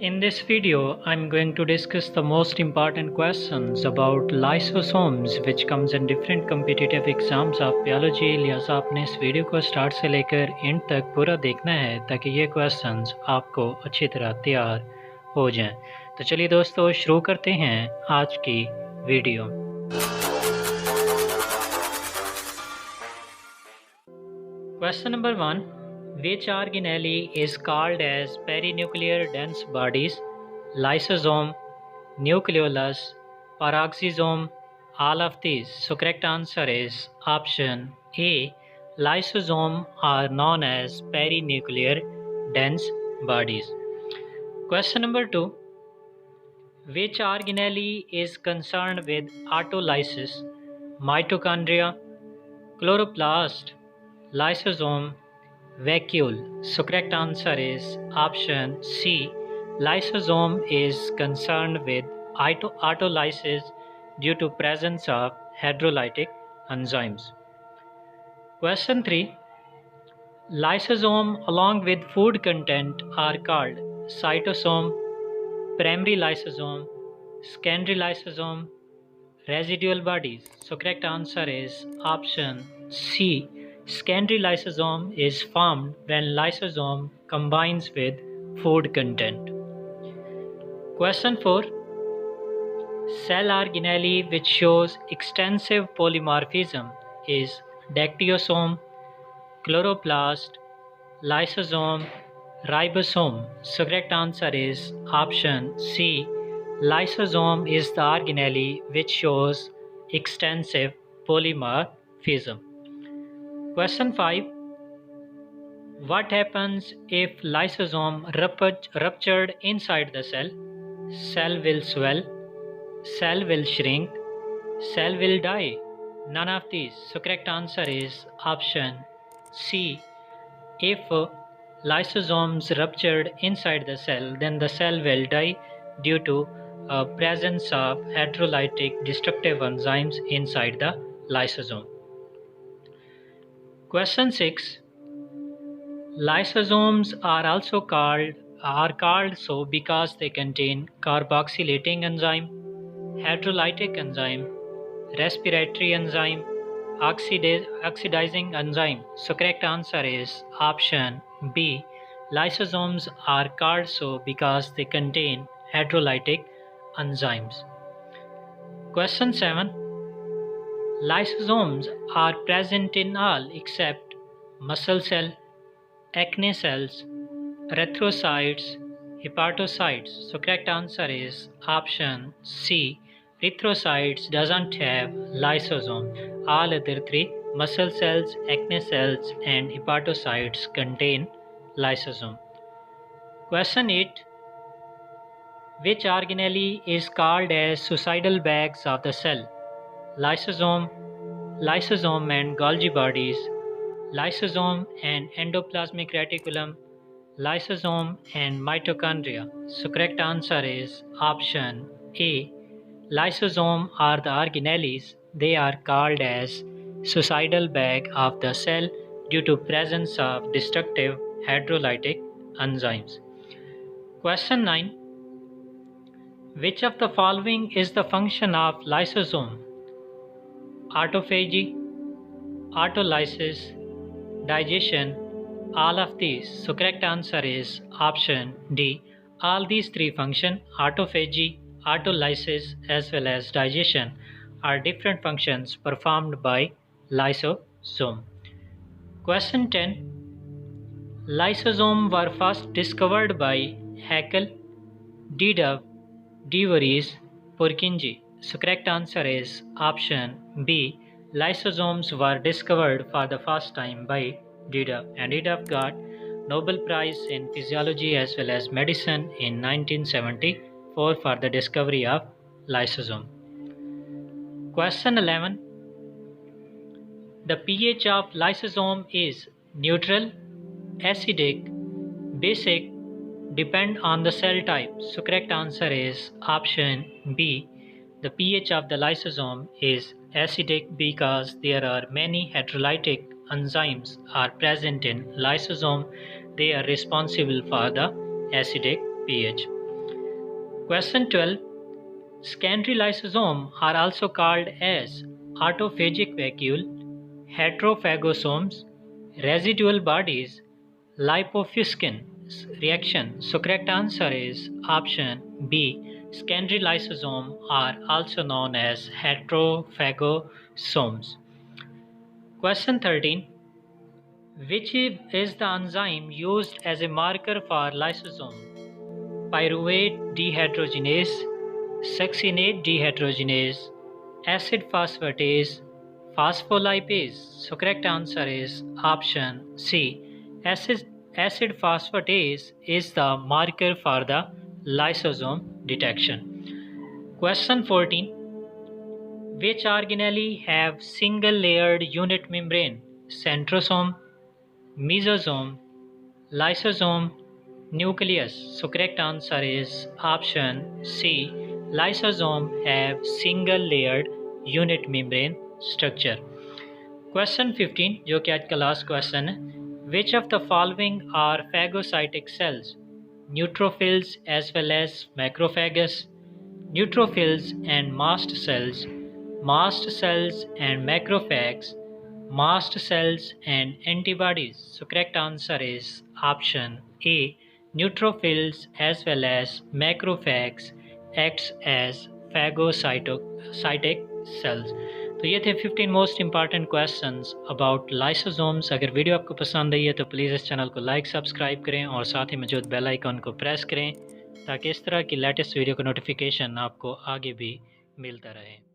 In this video, I'm going to discuss the most important questions about lysosomes which comes in different competitive exams of biology। लिहाजा आपने इस video को start से लेकर and तक पूरा देखना है ताकि ये क्वेश्चंस आपको अच्छी तरह तैयार हो जाएं। तो चलिए दोस्तों शुरू करते हैं आज की video. Question number 1. Which organelle is called as perinuclear dense bodies? Lysosome, nucleolus, peroxisome, all of these. So correct answer is option A. Lysosome are known as perinuclear dense bodies. Question number 2. Which organelle is concerned with autolysis? Mitochondria, chloroplast, lysosome, vacuole. So correct answer is option C. Lysosome is concerned with autolysis due to presence of hydrolytic enzymes. Question 3. Lysosome along with food content are called cytosome, primary lysosome, secondary lysosome, residual bodies. So correct answer is option C. Secondary lysosome is formed when lysosome combines with food content. Question 4. Cell organelle which shows extensive polymorphism is dactyosome, chloroplast, lysosome, ribosome. So correct answer is option C. Lysosome is the organelle which shows extensive polymorphism. Question 5. What happens if lysosome ruptured inside the cell? Cell will swell, cell will shrink, cell will die. None of these. So correct answer is option C. If lysosomes ruptured inside the cell, then the cell will die due to presence of hydrolytic destructive enzymes inside the lysosome. Question 6. Lysosomes are called so because they contain carboxylating enzyme, hydrolytic enzyme, respiratory enzyme, oxidizing enzyme. So correct answer is option B. Lysosomes are called so because they contain hydrolytic enzymes. Question 7. Lysosomes are present in all except muscle cell, acne cells, erythrocytes, hepatocytes. So correct answer is option C. Erythrocytes doesn't have lysosome. All other three, muscle cells, acne cells and hepatocytes, contain lysosome. Question 8. Which organelle is called as suicidal bags of the cell? Lysosome, lysosome and Golgi bodies, lysosome and endoplasmic reticulum, lysosome and mitochondria. So correct answer is option A. Lysosome are the organelles. They are called as suicidal bag of the cell due to presence of destructive hydrolytic enzymes. Question 9. Which of the following is the function of lysosome? Autophagy, autolysis, digestion, all of these. So correct answer is option D. All these three functions, autophagy, autolysis as well as digestion, are different functions performed by lysosome. Question 10. Lysosomes were first discovered by Haeckel, D. Dove, D. Voorhees, Purkinje. So correct answer is option B. Lysosomes were discovered for the first time by D. Dove, and D. Dove got Nobel Prize in Physiology as well as Medicine in 1974 for the discovery of lysosome. Question 11. The pH of lysosome is neutral, acidic, basic, depend on the cell type. So correct answer is option B. The pH of the lysosome is acidic because there are many hydrolytic enzymes are present in lysosome. They are responsible for the acidic pH. Question 12. Secondary lysosomes are also called as autophagic vacuole, heterophagosomes, residual bodies, lipofuscin reaction. So correct answer is option B. Secondary lysosomes are also known as heterophagosomes. Question 13. Which is the enzyme used as a marker for lysosome? Pyruvate dehydrogenase, succinate dehydrogenase, acid phosphatase, phospholipase. So correct answer is option C. Acid phosphatase is the marker for the lysosome detection. Question 14. Which organelle have single-layered unit membrane? Centrosome, mesosome, lysosome, nucleus. So correct answer is option C. Lysosome have single-layered unit membrane structure. Question 15 जो कि आज का last question है. Which of the following are phagocytic cells? Neutrophils as well as macrophages, neutrophils and mast cells and macrophages, mast cells and antibodies. So correct answer is option A. Neutrophils as well as macrophages acts as phagocytic cells. तो ये थे 15 most important questions about lysosomes. अगर video आपको पसंद आई है तो please इस channel को लाइक सब्सक्राइब करें और साथ ही मौजूद बेल आइकन को प्रेस करें ताकि इस तरह की लेटेस्ट वीडियो का नोटिफिकेशन आपको आगे भी मिलता रहे.